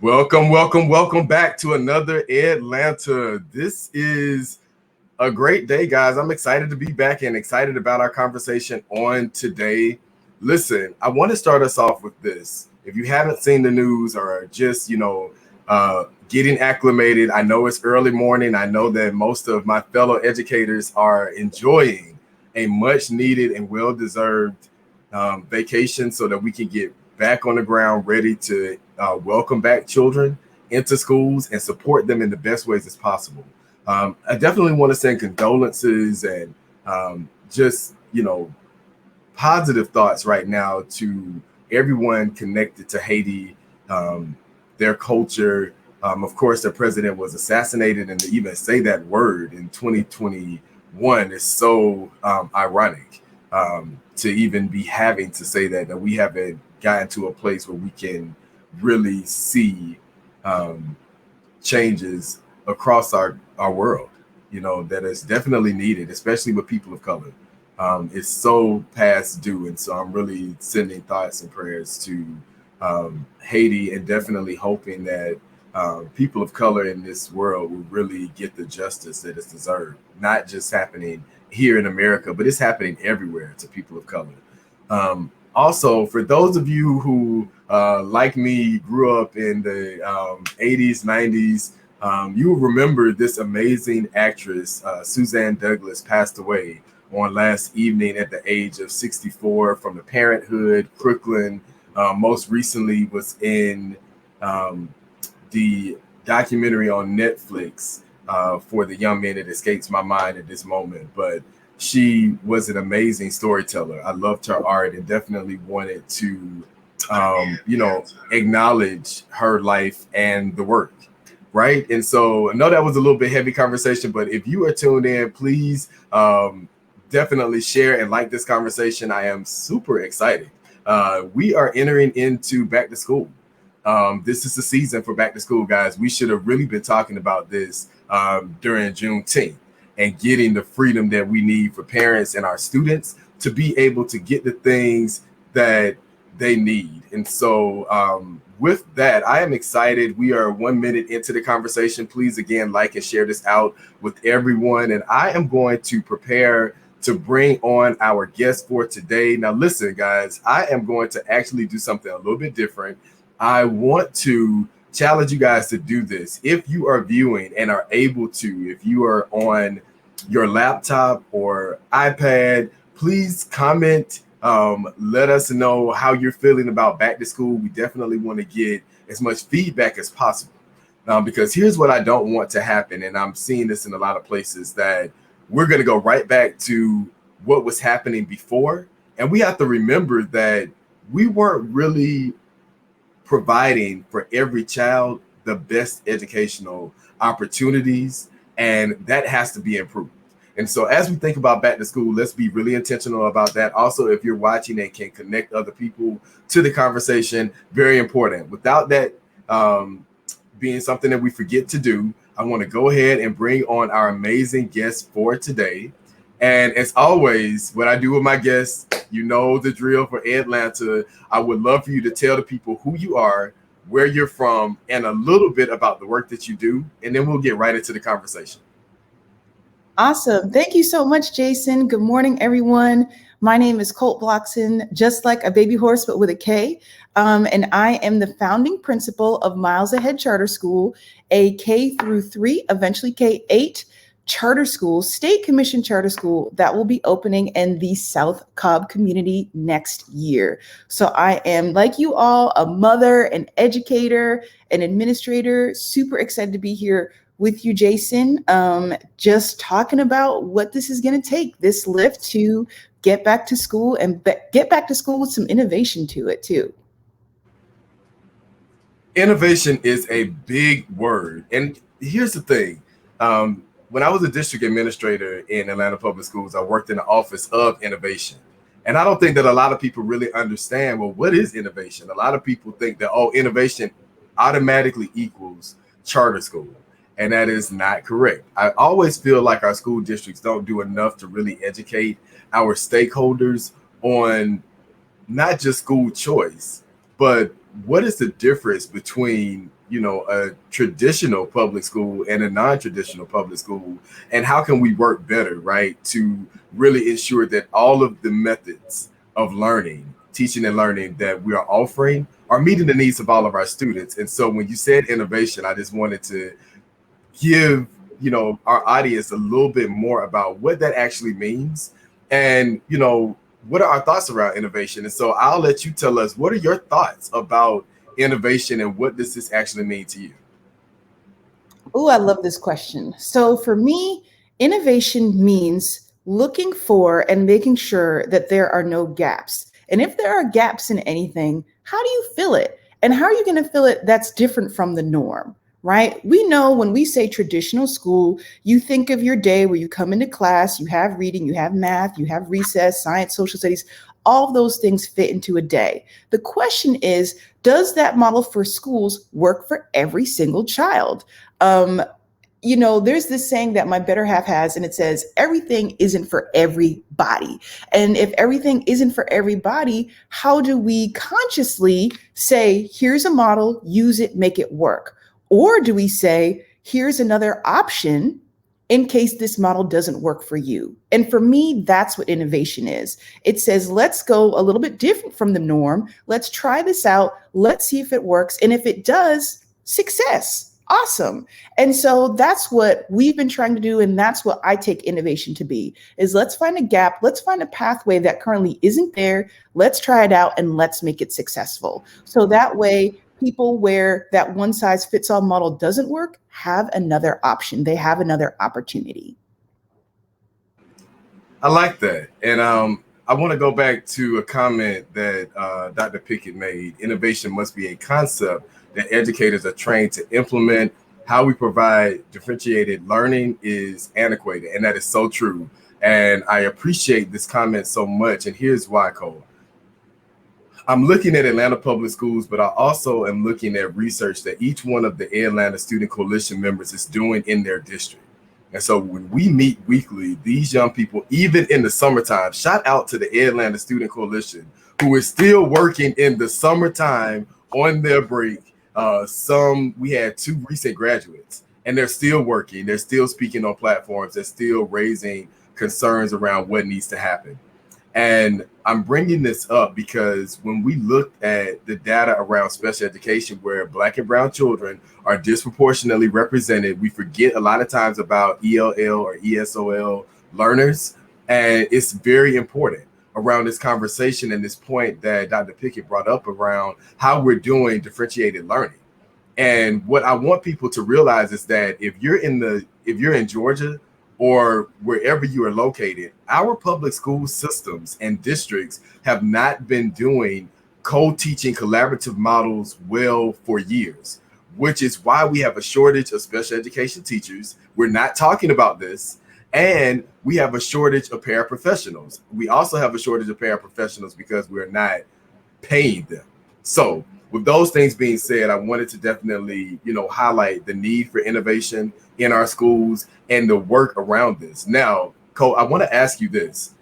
Welcome back to another EdLanta. This is a great day, guys. I'm excited to be back and excited about our conversation on today. Listen, I want to start us off with this. If you haven't seen the news or just, getting acclimated, I know it's early morning. I know that most of my fellow educators are enjoying a much needed and well deserved vacation so that we can get back on the ground ready to welcome back children into schools and support them in the best ways as possible. I definitely want to send condolences and just, positive thoughts right now to everyone connected to Haiti, their culture. Of course, their president was assassinated, and to even say that word in 2021 is so ironic to even be having to say that we haven't gotten to a place where we can really see changes across our world, that is definitely needed, especially with people of color. It's so past due. And so I'm really sending thoughts and prayers to Haiti, and definitely hoping that people of color in this world will really get the justice that is deserved, not just happening here in America, but it's happening everywhere to people of color. Also, for those of you who, like me, grew up in the 80s, 90s, you will remember this amazing actress, Suzanne Douglas, passed away on last evening at the age of 64 from the Parenthood, Crooklyn. Most recently was in the documentary on Netflix for the young man. It escapes my mind at this moment, but she was an amazing storyteller. I loved her art and definitely wanted to, acknowledge her life and the work. Right. And so I know that was a little bit heavy conversation, but if you are tuned in, please definitely share and like this conversation. I am super excited. We are entering into back to school. This is the season for back to school, guys. We should have really been talking about this during Juneteenth and getting the freedom that we need for parents and our students to be able to get the things that they need. And so with that, I am excited. We are 1 minute into the conversation. Please, again, like and share this out with everyone. And I am going to prepare to bring on our guest for today. Now, listen, guys, I am going to actually do something a little bit different. I want to challenge you guys to do this. If you are viewing and are able to, if you are on your laptop or iPad, please comment. Let us know how you're feeling about back to school. We definitely want to get as much feedback as possible. Because here's what I don't want to happen, and I'm seeing this in a lot of places, that we're going to go right back to what was happening before. And we have to remember that we weren't really providing for every child the best educational opportunities, and that has to be improved. And so as we think about back to school, let's be really intentional about that. Also, if you're watching and can connect other people to the conversation, very important. Without that being something that we forget to do, I want to go ahead and bring on our amazing guest for today. And as always, what I do with my guests, you know the drill for EdLanta. I would love for you to tell the people who you are, where you're from, and a little bit about the work that you do. And then we'll get right into the conversation. Awesome. Thank you so much, Jason. Good morning, everyone. My name is Colt Bloxson, just like a baby horse, but with a K. And I am the founding principal of Miles Ahead Charter School, a K through 3, eventually K-8 charter school, state commission charter school that will be opening in the South Cobb community next year. So I am, like you all, a mother, an educator, an administrator, super excited to be here with you, Jason, just talking about what this is going to take, this lift to get back to school and get back to school with some innovation to it too. Innovation is a big word. And here's the thing. When I was a district administrator in Atlanta Public Schools, I worked in the Office of Innovation. And I don't think that a lot of people really understand, well, what is innovation? A lot of people think that, innovation automatically equals charter school. And that is not correct. I always feel like our school districts don't do enough to really educate our stakeholders on not just school choice, but what is the difference between a traditional public school and a non-traditional public school, and how can we work better, right, to really ensure that all of the methods of learning, teaching and learning that we are offering are meeting the needs of all of our students. And so when you said innovation, I just wanted to give our audience a little bit more about what that actually means, and what are our thoughts around innovation. And so I'll let you tell us, what are your thoughts about innovation and what does this actually mean to you? Oh, I love this question. So for me, innovation means looking for and making sure that there are no gaps. And if there are gaps in anything, how do you fill it? And how are you going to fill it that's different from the norm? Right? We know when we say traditional school, you think of your day where you come into class, you have reading, you have math, you have recess, science, social studies, all of those things fit into a day. The question is, does that model for schools work for every single child? There's this saying that my better half has, and it says, everything isn't for everybody. And if everything isn't for everybody, how do we consciously say, here's a model, use it, make it work? Or do we say, here's another option in case this model doesn't work for you? And for me, that's what innovation is. It says, let's go a little bit different from the norm. Let's try this out. Let's see if it works. And if it does, success. Awesome. And so that's what we've been trying to do. And that's what I take innovation to be, is let's find a gap. Let's find a pathway that currently isn't there. Let's try it out and let's make it successful. So that way, people where that one size fits all model doesn't work have another option. They have another opportunity. I like that. And I want to go back to a comment that Dr. Pickett made. Innovation must be a concept that educators are trained to implement. How we provide differentiated learning is antiquated. And that is so true. And I appreciate this comment so much. And here's why, Cole. I'm looking at Atlanta Public Schools, but I also am looking at research that each one of the EdLanta Student Coalition members is doing in their district. And so when we meet weekly, these young people, even in the summertime, shout out to the EdLanta Student Coalition, who is still working in the summertime on their break. We had 2 recent graduates, and they're still working. They're still speaking on platforms. They're still raising concerns around what needs to happen. And I'm bringing this up because when we look at the data around special education, where Black and brown children are disproportionately represented, we forget a lot of times about ELL or ESOL learners. And it's very important around this conversation and this point that Dr. Pickett brought up around how we're doing differentiated learning. And what I want people to realize is that if you're in Georgia, or wherever you are located, our public school systems and districts have not been doing co-teaching collaborative models well for years, which is why we have a shortage of special education teachers. We're not talking about this. And we have a shortage of paraprofessionals. We also have a shortage of paraprofessionals because we're not paying them. So with those things being said, I wanted to definitely, highlight the need for innovation in our schools and the work around this. Now, Cole, I want to ask you this.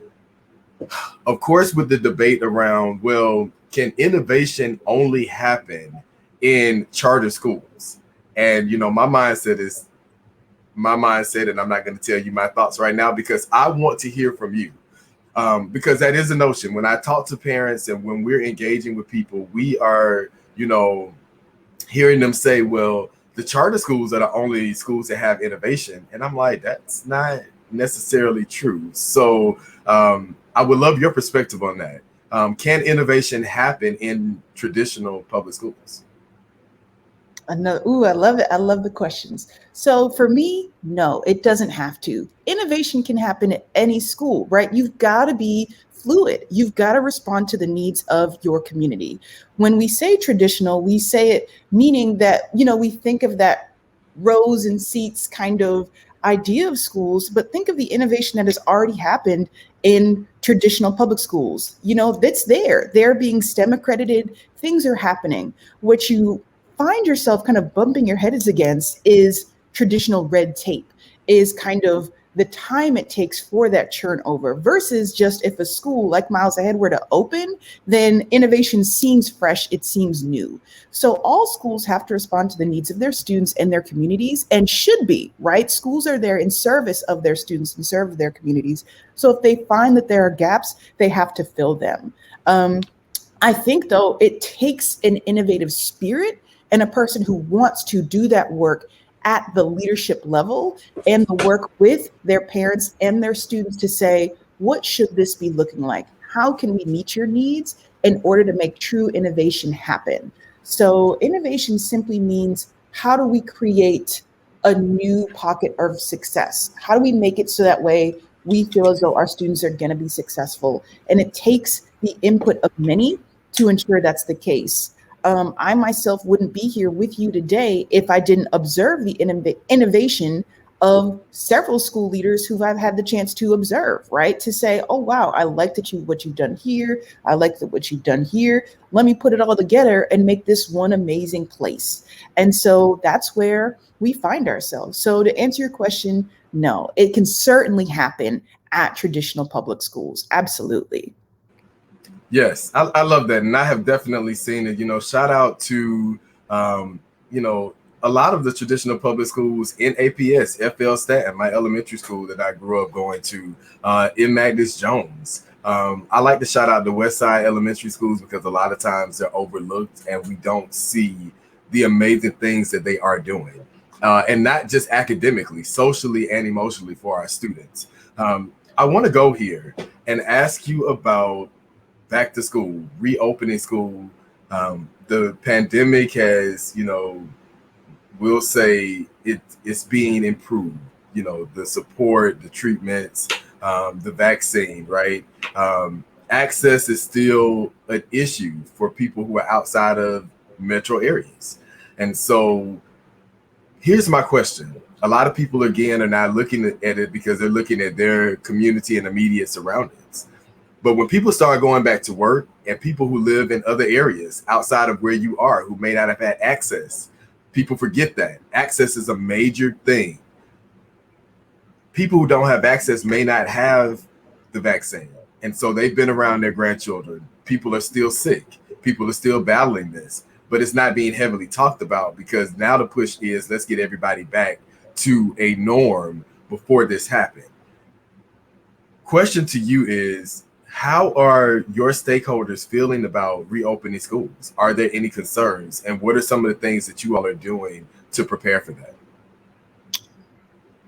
Of course, with the debate around, well, can innovation only happen in charter schools? And, my mindset, and I'm not going to tell you my thoughts right now because I want to hear from you. Because that is a notion. When I talk to parents and when we're engaging with people, we are, hearing them say, well, the charter schools are the only schools that have innovation. And I'm like, that's not necessarily true. So I would love your perspective on that. Can innovation happen in traditional public schools? I love it. I love the questions. So for me, no, it doesn't have to. Innovation can happen at any school, right? You've got to be fluid. You've got to respond to the needs of your community. When we say traditional, we say it meaning that, we think of that rows and seats kind of idea of schools, but think of the innovation that has already happened in traditional public schools. That's there. They're being STEM accredited. Things are happening. What you find yourself kind of bumping your heads against is traditional red tape, is kind of the time it takes for that turnover versus just if a school like Miles Ahead were to open, then innovation seems fresh, it seems new. So all schools have to respond to the needs of their students and their communities, and should be, right? Schools are there in service of their students and serve their communities. So if they find that there are gaps, they have to fill them. I think, though, it takes an innovative spirit and a person who wants to do that work at the leadership level and the work with their parents and their students to say, what should this be looking like? How can we meet your needs in order to make true innovation happen? So innovation simply means, how do we create a new pocket of success? How do we make it so that way we feel as though our students are going to be successful? And it takes the input of many to ensure that's the case. I myself wouldn't be here with you today if I didn't observe the innovation of several school leaders who I've had the chance to observe, right? To say, oh, wow, I like what you've done here. I like what you've done here. Let me put it all together and make this one amazing place. And so that's where we find ourselves. So to answer your question, no, it can certainly happen at traditional public schools. Absolutely. Yes, I love that. And I have definitely seen it. Shout out to, a lot of the traditional public schools in APS, FL Staten, my elementary school that I grew up going to, in Magnus Jones. I like to shout out the West Side elementary schools because a lot of times they're overlooked and we don't see the amazing things that they are doing. And not just academically, socially and emotionally for our students. I want to go here and ask you about back to school, reopening school. The pandemic has, we'll say it's being improved, the support, the treatments, the vaccine, right? Access is still an issue for people who are outside of metro areas. And so here's my question. A lot of people, again, are not looking at it because they're looking at their community and immediate surroundings. But when people start going back to work and people who live in other areas outside of where you are, who may not have had access, people forget that. Access is a major thing. People who don't have access may not have the vaccine. And so they've been around their grandchildren. People are still sick. People are still battling this. But it's not being heavily talked about because now the push is, let's get everybody back to a norm before this happened. Question to you is, how are your stakeholders feeling about reopening schools? Are there any concerns? And what are some of the things that you all are doing to prepare for that?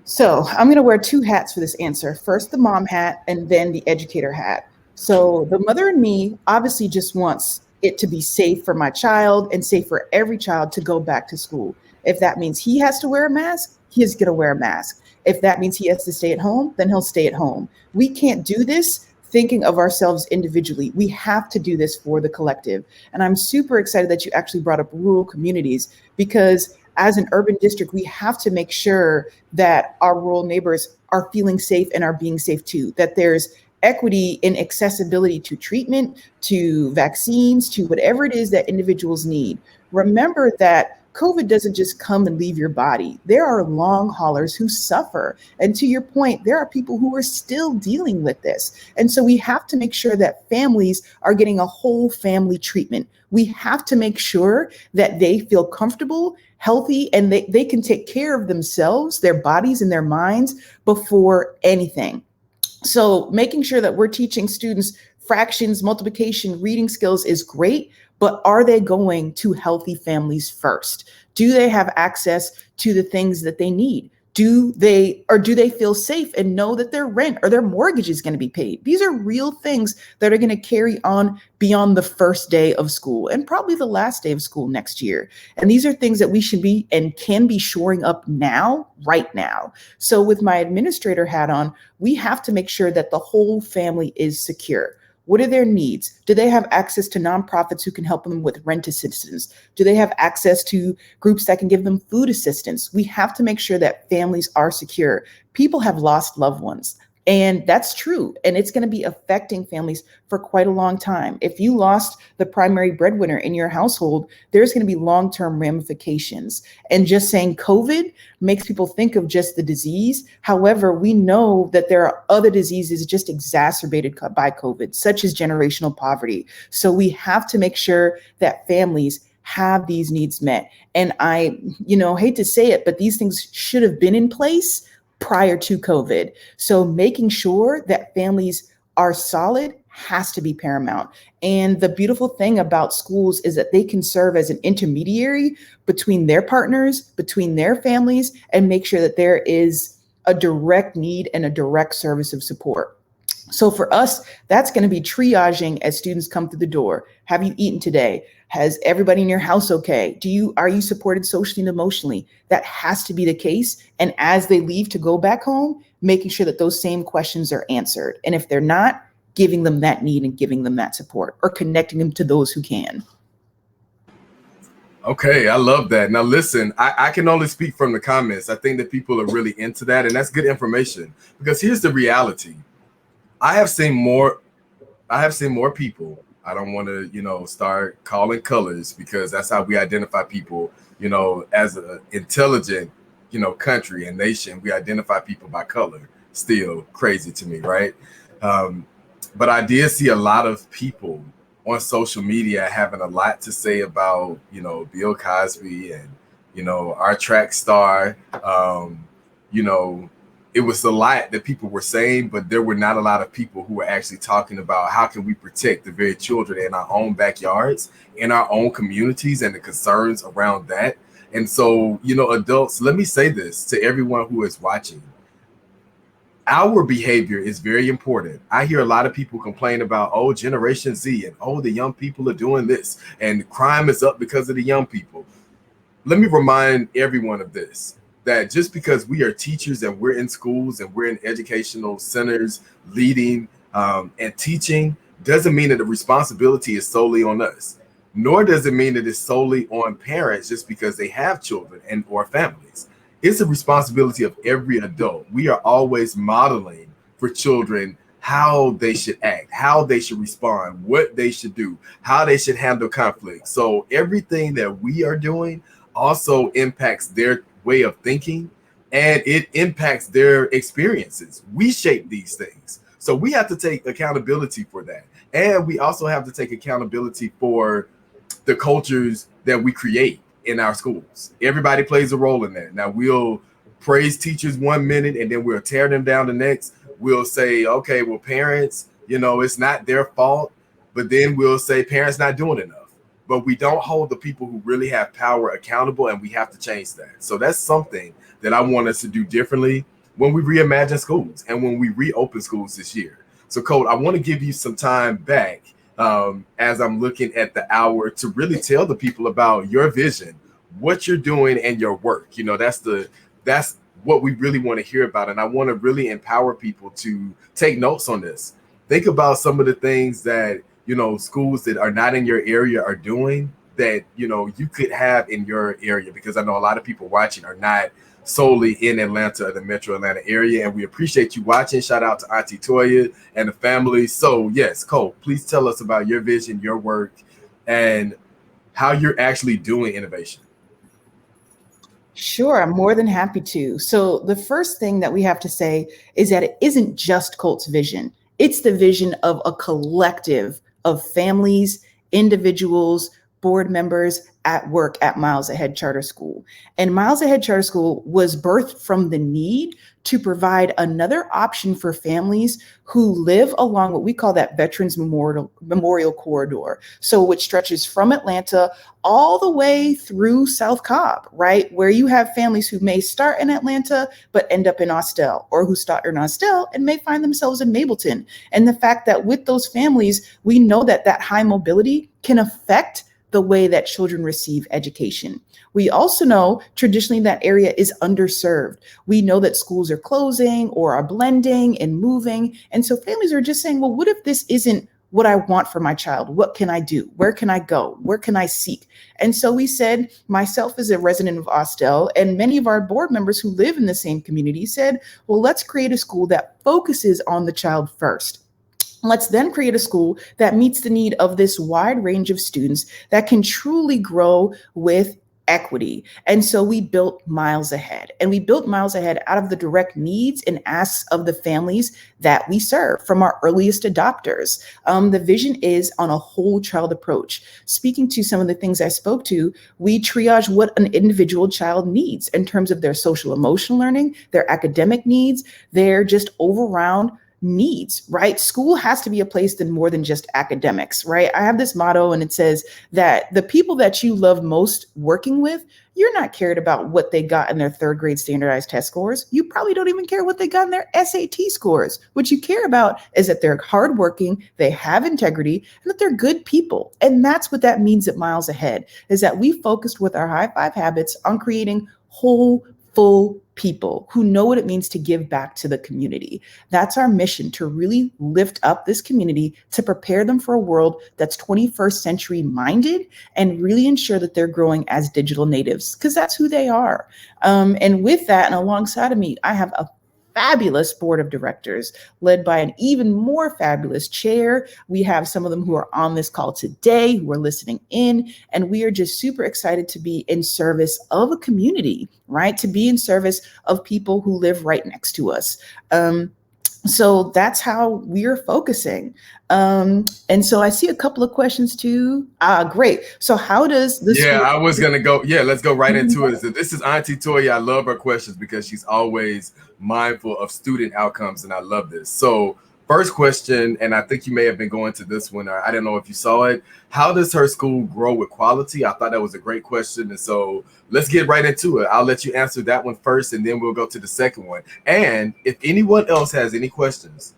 So I'm going to wear two hats for this answer. First, the mom hat, and then the educator hat. So the mother in me obviously just wants it to be safe for my child and safe for every child to go back to school. If that means he has to wear a mask, he is going to wear a mask. If that means he has to stay at home, then he'll stay at home. We can't do this thinking of ourselves individually. We have to do this for the collective. And I'm super excited that you actually brought up rural communities, because as an urban district, we have to make sure that our rural neighbors are feeling safe and are being safe too, that there's equity in accessibility to treatment, to vaccines, to whatever it is that individuals need. Remember that COVID doesn't just come and leave your body. There are long haulers who suffer. And to your point, there are people who are still dealing with this. And so we have to make sure that families are getting a whole family treatment. We have to make sure that they feel comfortable, healthy, and they can take care of themselves, their bodies and their minds before anything. So making sure that we're teaching students fractions, multiplication, reading skills is great, but are they going to healthy families first? Do they have access to the things that they need? Do they feel safe and know that their rent or their mortgage is going to be paid? These are real things that are going to carry on beyond the first day of school and probably the last day of school next year. And these are things that we should be and can be shoring up now, right now. So with my administrator hat on, we have to make sure that the whole family is secure. What are their needs? Do they have access to nonprofits who can help them with rent assistance? Do they have access to groups that can give them food assistance? We have to make sure that families are secure. People have lost loved ones. And that's true. And it's going to be affecting families for quite a long time. If you lost the primary breadwinner in your household, there's going to be long-term ramifications. And just saying COVID makes people think of just the disease. However, we know that there are other diseases just exacerbated by COVID, such as generational poverty. So we have to make sure that families have these needs met. And I, hate to say it, but these things should have been in place prior to COVID. So making sure that families are solid has to be paramount. And the beautiful thing about schools is that they can serve as an intermediary between their partners, between their families, and make sure that there is a direct need and a direct service of support. So for us, that's going to be triaging as students come through the door. Have you eaten today? Has everybody in your house okay? Are you supported socially and emotionally? That has to be the case. And as they leave to go back home, making sure that those same questions are answered. And if they're not, giving them that need and giving them that support, or connecting them to those who can. Okay, I love that. Now listen, I can only speak from the comments. I think that people are really into that, and that's good information, because here's the reality. I have seen more people. I don't want to, start calling colors, because that's how we identify people, as an intelligent, country and nation. We identify people by color. Still crazy to me, right? But I did see a lot of people on social media having a lot to say about, Bill Cosby and, our track star. It was a lot that people were saying, but there were not a lot of people who were actually talking about how can we protect the very children in our own backyards, in our own communities, and the concerns around that. And so, adults, let me say this to everyone who is watching. Our behavior is very important. I hear a lot of people complain about, Generation Z, and the young people are doing this, and crime is up because of the young people. Let me remind everyone of this, that just because we are teachers and we're in schools and we're in educational centers leading and teaching, doesn't mean that the responsibility is solely on us. Nor does it mean that it's solely on parents just because they have children and or families. It's a responsibility of every adult. We are always modeling for children how they should act, how they should respond, what they should do, how they should handle conflict. So everything that we are doing also impacts their way of thinking, and it impacts their experiences. We shape these things. So we have to take accountability for that. And we also have to take accountability for the cultures that we create in our schools. Everybody plays a role in that. Now, we'll praise teachers 1 minute and then we'll tear them down the next. We'll say, okay, well, parents, it's not their fault. But then we'll say parents not doing enough. But we don't hold the people who really have power accountable, and we have to change that. So that's something that I want us to do differently when we reimagine schools and when we reopen schools this year. So, Colt, I want to give you some time back as I'm looking at the hour to really tell the people about your vision, what you're doing, and your work. That's what we really want to hear about. And I want to really empower people to take notes on this. Think about some of the things that schools that are not in your area are doing that, you could have in your area, because I know a lot of people watching are not solely in Atlanta or the metro Atlanta area. And we appreciate you watching. Shout out to Auntie Toya and the family. So yes, Colt, please tell us about your vision, your work, and how you're actually doing innovation. Sure, I'm more than happy to. So the first thing that we have to say is that it isn't just Colt's vision. It's the vision of a collective of families, individuals, board members at work at Miles Ahead Charter School. And Miles Ahead Charter School was birthed from the need to provide another option for families who live along what we call that Veterans Memorial Corridor. So which stretches from Atlanta all the way through South Cobb, right? Where you have families who may start in Atlanta, but end up in Austell, or who start in Austell and may find themselves in Mableton. And the fact that with those families, we know that that high mobility can affect the way that children receive education. We also know traditionally that area is underserved. We know that schools are closing or are blending and moving. And so families are just saying, well, what if this isn't what I want for my child. What can I do? Where can I go? Where can I seek? And so we said, myself as a resident of Austell and many of our board members who live in the same community said, well, let's create a school that focuses on the child first. Let's then create a school that meets the need of this wide range of students that can truly grow with equity. And so we built Miles Ahead, and we built Miles Ahead out of the direct needs and asks of the families that we serve, from our earliest adopters. The vision is on a whole child approach. Speaking to some of the things I spoke to, we triage what an individual child needs in terms of their social emotional learning, their academic needs, their just overall needs, right? School has to be a place than more than just academics, right? I have this motto and it says that the people that you love most working with, you're not cared about what they got in their third grade standardized test scores. You probably don't even care what they got in their SAT scores. What you care about is that they're hardworking, they have integrity, and that they're good people. And that's what that means at Miles Ahead, is that we focused with our high five habits on creating whole, full people who know what it means to give back to the community. That's our mission, to really lift up this community, to prepare them for a world that's 21st century minded and really ensure that they're growing as digital natives, because that's who they are. And with that, and alongside of me, I have a fabulous board of directors led by an even more fabulous chair. We have some of them who are on this call today, who are listening in, and we are just super excited to be in service of a community, right? To be in service of people who live right next to us. So that's how we're focusing. And so I see a couple of questions too. Great. So how does this? Yeah, I was going to go. Yeah, let's go right into it. So this is Auntie Toya. I love her questions because she's always mindful of student outcomes. And I love this. So first question, and I think you may have been going to this one, or I don't know if you saw it. How does her school grow with quality? I thought that was a great question. And so let's get right into it. I'll let you answer that one first, and then we'll go to the second one. And if anyone else has any questions,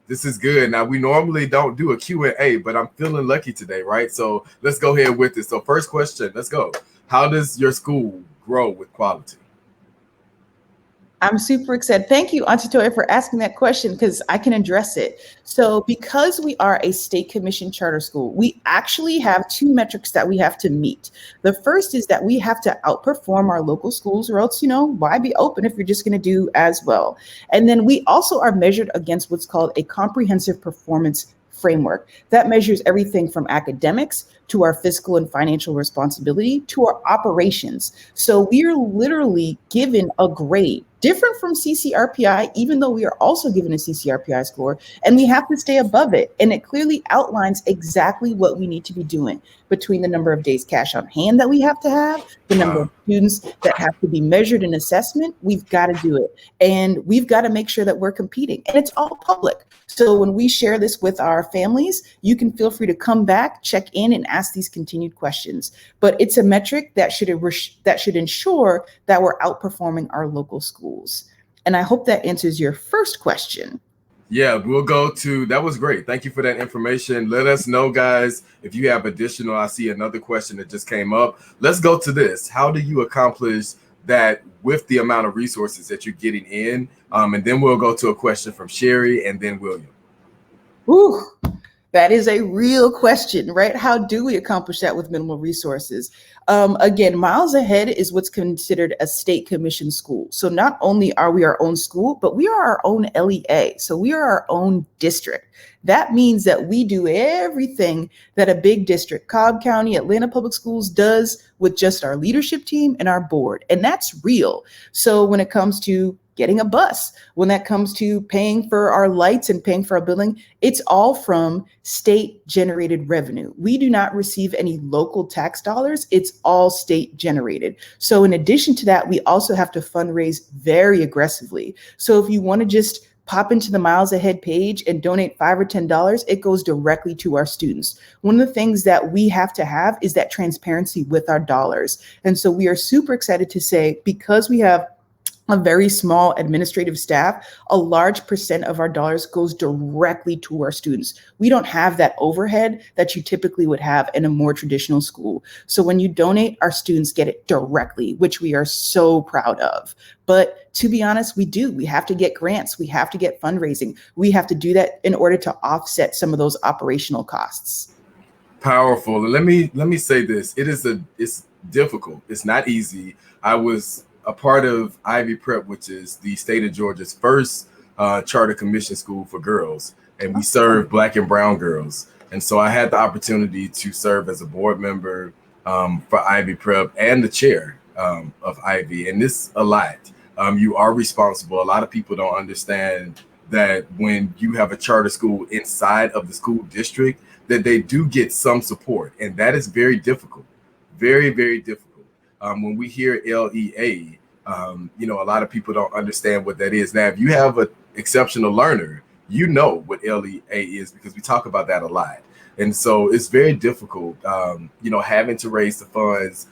this is good. Now, we normally don't do a Q&A, but I'm feeling lucky today, right? So let's go ahead with it. So first question, let's go. How does your school grow with quality? I'm super excited. Thank you, Auntie Toya, for asking that question, because I can address it. So because we are a state commission charter school, we actually have two metrics that we have to meet. The first is that we have to outperform our local schools, or else, why be open if you're just going to do as well? And then we also are measured against what's called a comprehensive performance framework that measures everything from academics to our fiscal and financial responsibility to our operations. So we are literally given a grade different from CCRPI, even though we are also given a CCRPI score, and we have to stay above it. And it clearly outlines exactly what we need to be doing between the number of days cash on hand that we have to have, the number of students that have to be measured in assessment. We've got to do it. And we've got to make sure that we're competing. And it's all public. So when we share this with our families, you can feel free to come back, check in, and ask these continued questions. But it's a metric that should ensure that we're outperforming our local schools. And I hope that answers your first question. Yeah, we'll go to, that was great. Thank you for that information. Let us know, guys, if you have additional. I see another question that just came up. Let's go to this. How do you accomplish that with the amount of resources that you're getting in? And then we'll go to a question from Sherry and then William. Ooh, that is a real question, right? How do we accomplish that with minimal resources? Again, Miles Ahead is what's considered a state commission school. So not only are we our own school, but we are our own LEA. So we are our own district. That means that we do everything that a big district, Cobb County, Atlanta Public Schools, does with just our leadership team and our board. And that's real. So when it comes to getting a bus, when that comes to paying for our lights and paying for our building, it's all from state generated revenue. We do not receive any local tax dollars. It's all state generated. So in addition to that, we also have to fundraise very aggressively. So if you want to just pop into the Miles Ahead page and donate $5 or $10, it goes directly to our students. One of the things that we have to have is that transparency with our dollars. And so we are super excited to say, because we have a very small administrative staff, a large percent of our dollars goes directly to our students. We don't have that overhead that you typically would have in a more traditional school. So when you donate, our students get it directly, which we are so proud of. But to be honest, we have to get grants. We have to get fundraising. We have to do that in order to offset some of those operational costs. Powerful. Let me say this. It's difficult. It's not easy. I was a part of Ivy Prep, which is the state of Georgia's first charter commission school for girls, and we serve Black and brown girls. And so I had the opportunity to serve as a board member for Ivy Prep and the chair of Ivy, and this a lot. You are responsible. A lot of people don't understand that when you have a charter school inside of the school district, that they do get some support, and that is very difficult, very, very difficult. When we hear LEA, a lot of people don't understand what that is. Now, if you have an exceptional learner, you know what LEA is because we talk about that a lot. And so it's very difficult, having to raise the funds,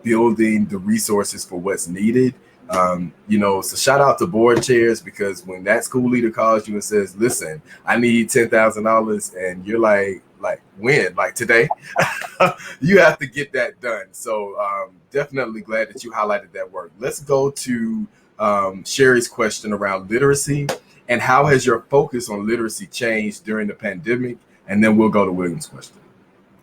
building the resources for what's needed. So shout out to board chairs, because when that school leader calls you and says, listen, I need $10,000, and you're like when? Like today? You have to get that done. So definitely glad that you highlighted that work. Let's go to Sherry's question around literacy and how has your focus on literacy changed during the pandemic? And then we'll go to William's question.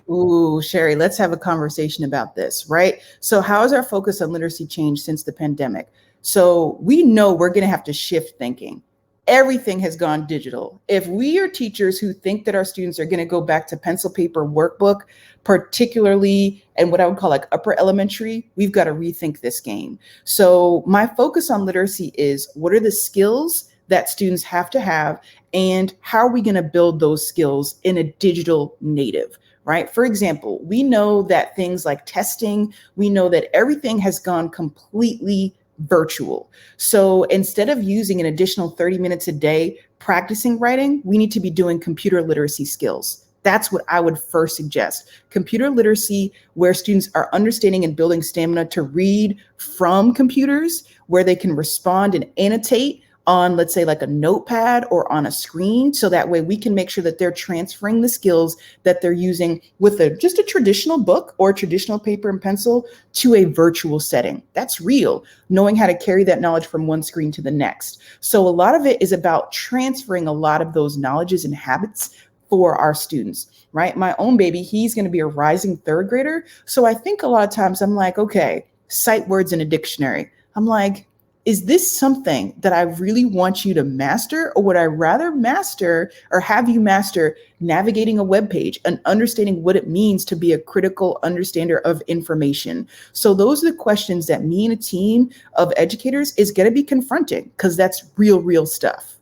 Ooh, Sherry, let's have a conversation about this, right? So how has our focus on literacy changed since the pandemic? So we know we're going to have to shift thinking. Everything has gone digital. If we are teachers who think that our students are going to go back to pencil paper workbook, particularly in what I would call like upper elementary, we've got to rethink this game. So my focus on literacy is, what are the skills that students have to have, and how are we going to build those skills in a digital native? Right? For example, we know that things like testing, we know that everything has gone completely virtual. So instead of using an additional 30 minutes a day practicing writing, we need to be doing computer literacy skills. That's what I would first suggest. Computer literacy, where students are understanding and building stamina to read from computers, where they can respond and annotate on, let's say, like a notepad or on a screen. So that way we can make sure that they're transferring the skills that they're using with just a traditional book or traditional paper and pencil to a virtual setting. That's real, knowing how to carry that knowledge from one screen to the next. So a lot of it is about transferring a lot of those knowledges and habits for our students, right? My own baby, he's going to be a rising third grader. So I think a lot of times I'm like, okay, sight words in a dictionary. I'm like, is this something that I really want you to master, or would I rather master or have you master navigating a web page and understanding what it means to be a critical understander of information? So those are the questions that me and a team of educators is going to be confronting, because that's real stuff.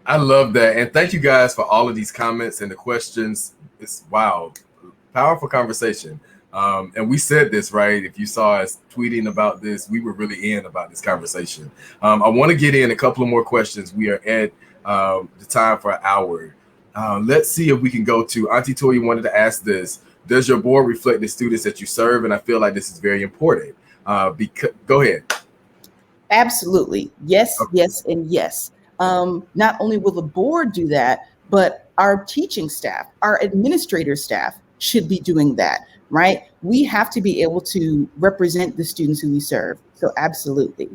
I love that. And thank you guys for all of these comments and the questions. It's wow, powerful conversation. And we said this, right? If you saw us tweeting about this, we were really in about this conversation. I want to get in a couple of more questions. We are at the time for an hour. Let's see if we can go to Auntie Toya wanted to ask this. Does your board reflect the students that you serve? And I feel like this is very important. Go ahead. Absolutely. Yes, okay. Yes, and yes. Not only will the board do that, but our teaching staff, our administrator staff should be doing that. Right? We have to be able to represent the students who we serve. So absolutely.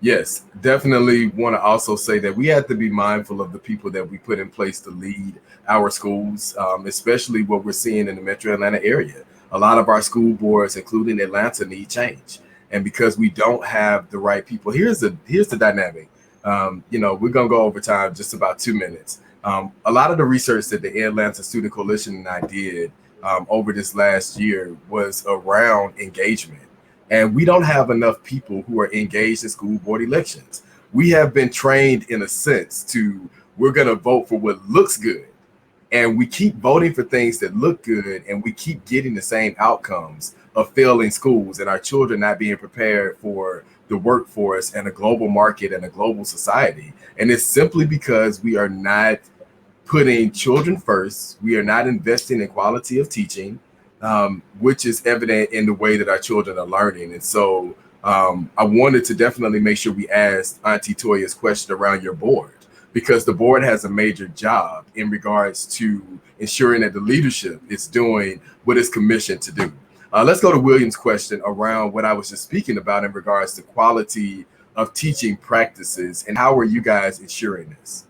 Yes, definitely want to also say that we have to be mindful of the people that we put in place to lead our schools, especially what we're seeing in the Metro Atlanta area. A lot of our school boards, including Atlanta, need change. And because we don't have the right people, here's the dynamic. We're going to go over time, just about 2 minutes. A lot of the research that the EdLanta Student Coalition and I did over this last year was around engagement. And we don't have enough people who are engaged in school board elections. We have been trained in a sense to, we're going to vote for what looks good. And we keep voting for things that look good, and we keep getting the same outcomes of failing schools and our children not being prepared for the workforce and a global market and a global society. And it's simply because we are not putting children first. We are not investing in quality of teaching, which is evident in the way that our children are learning. And so I wanted to definitely make sure we asked Auntie Toya's question around your board, because the board has a major job in regards to ensuring that the leadership is doing what it's commissioned to do. Let's go to William's question around what I was just speaking about in regards to quality of teaching practices, and how are you guys ensuring this?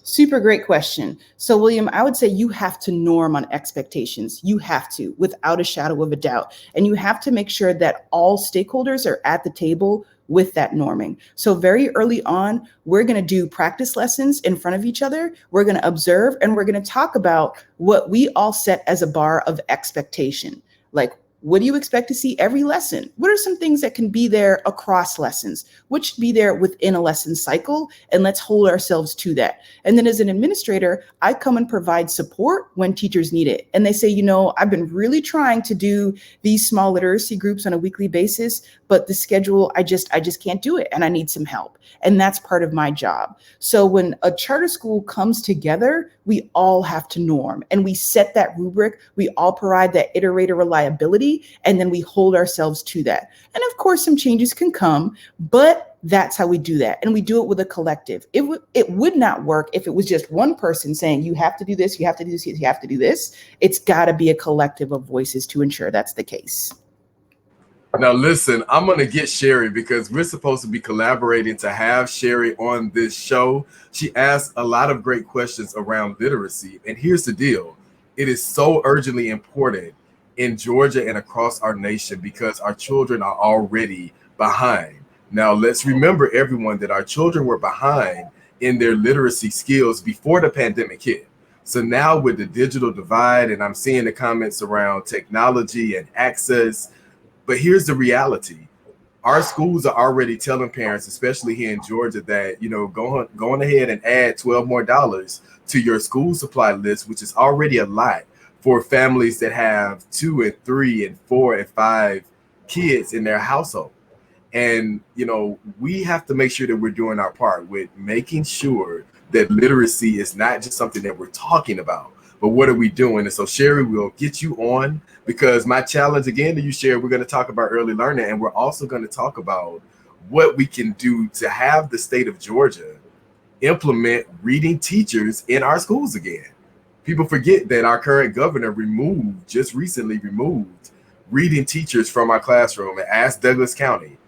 Super great question. So, William, I would say you have to norm on expectations. You have to, without a shadow of a doubt. And you have to make sure that all stakeholders are at the table with that norming. So very early on, we're going to do practice lessons in front of each other. We're going to observe, and we're going to talk about what we all set as a bar of expectation. Like, what do you expect to see every lesson? What are some things that can be there across lessons? What should be there within a lesson cycle? And let's hold ourselves to that. And then as an administrator, I come and provide support when teachers need it. And they say, you know, I've been really trying to do these small literacy groups on a weekly basis, but the schedule, I just can't do it, and I need some help. And that's part of my job. So when a charter school comes together, we all have to norm, and we set that rubric. We all provide that iterator reliability, and then we hold ourselves to that. And of course, some changes can come, but that's how we do that. And we do it with a collective. It would not work if it was just one person saying, you have to do this, you have to do this, you have to do this. It's got to be a collective of voices to ensure that's the case. Now, listen, I'm going to get Sherry, because we're supposed to be collaborating to have Sherry on this show. She asked a lot of great questions around literacy. And here's the deal. It is so urgently important in Georgia and across our nation, because our children are already behind. Now, let's remember, everyone, that our children were behind in their literacy skills before the pandemic hit. So now with the digital divide, and I'm seeing the comments around technology and access, but here's the reality. Our schools are already telling parents, especially here in Georgia, that, you know, go on ahead and add $12 more to your school supply list, which is already a lot for families that have 2 and 3 and 4 and 5 kids in their household. And, you know, we have to make sure that we're doing our part with making sure that literacy is not just something that we're talking about, but what are we doing? And so, Sherry, we'll get you on, because my challenge again to you, Sherry, we're going to talk about early learning, and we're also going to talk about what we can do to have the state of Georgia implement reading teachers in our schools again. People forget that our current governor just recently removed reading teachers from our classroom, and asked Douglas County,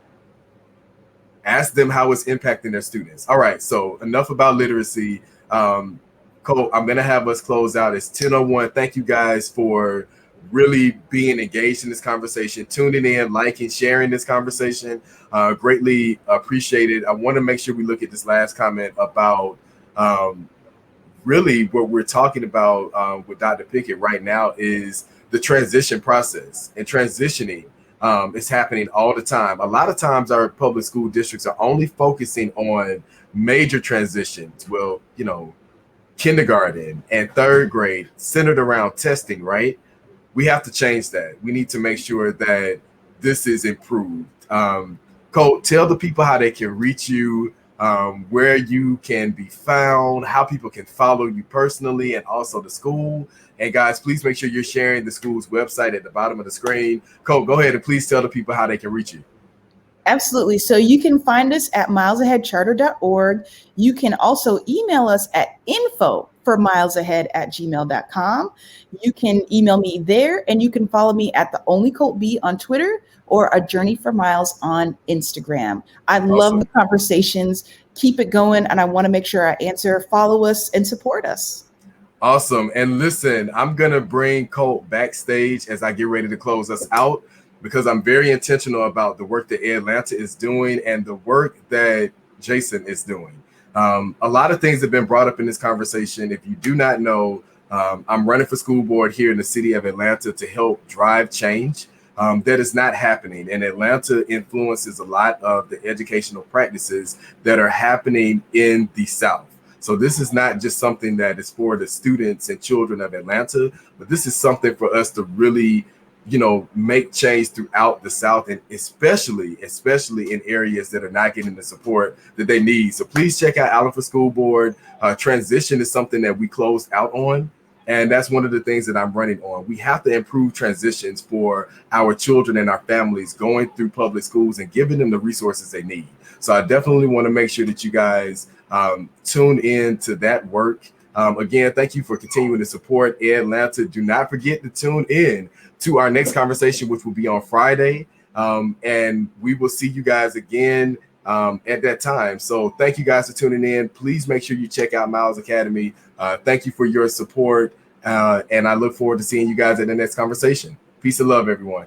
ask them how it's impacting their students. All right, so enough about literacy. Colt, I'm going to have us close out. It's 10:01. Thank you guys for really being engaged in this conversation, tuning in, liking, sharing this conversation. Greatly appreciated. I want to make sure we look at this last comment about really what we're talking about with Dr. Pickett right now is the transition process. And transitioning is happening all the time. A lot of times our public school districts are only focusing on major transitions. Well, you know, kindergarten and 3rd grade centered around testing, right? We have to change that. We need to make sure that this is improved. Colt, tell the people how they can reach you, where you can be found, how people can follow you personally, and also the school. And guys, please make sure you're sharing the school's website at the bottom of the screen. Colt, go ahead and please tell the people how they can reach you. Absolutely. So you can find us at milesaheadcharter.org. You can also email us at info@milesahead@gmail.com. You can email me there, and you can follow me at the Only Colt B on Twitter, or A Journey for Miles on Instagram. I love the conversations. Keep it going. And I want to make sure I answer. Follow us and support us. Awesome. And listen, I'm going to bring Colt backstage as I get ready to close us out, because I'm very intentional about the work that EdLanta is doing and the work that Jason is doing. A lot of things have been brought up in this conversation. If you do not know, I'm running for school board here in the city of Atlanta to help drive change. That is not happening. And Atlanta influences a lot of the educational practices that are happening in the South. So this is not just something that is for the students and children of Atlanta, but this is something for us to really, you know, make change throughout the South, and especially in areas that are not getting the support that they need. So please check out Allen for School Board. Transition is something that we closed out on. And that's one of the things that I'm running on. We have to improve transitions for our children and our families going through public schools and giving them the resources they need. So I definitely want to make sure that you guys tune in to that work. Again, thank you for continuing to support EdLanta. Do not forget to tune in to our next conversation, which will be on Friday. And we will see you guys again at that time. So thank you guys for tuning in. Please make sure you check out Miles Academy. Thank you for your support. And I look forward to seeing you guys at the next conversation. Peace and love, everyone.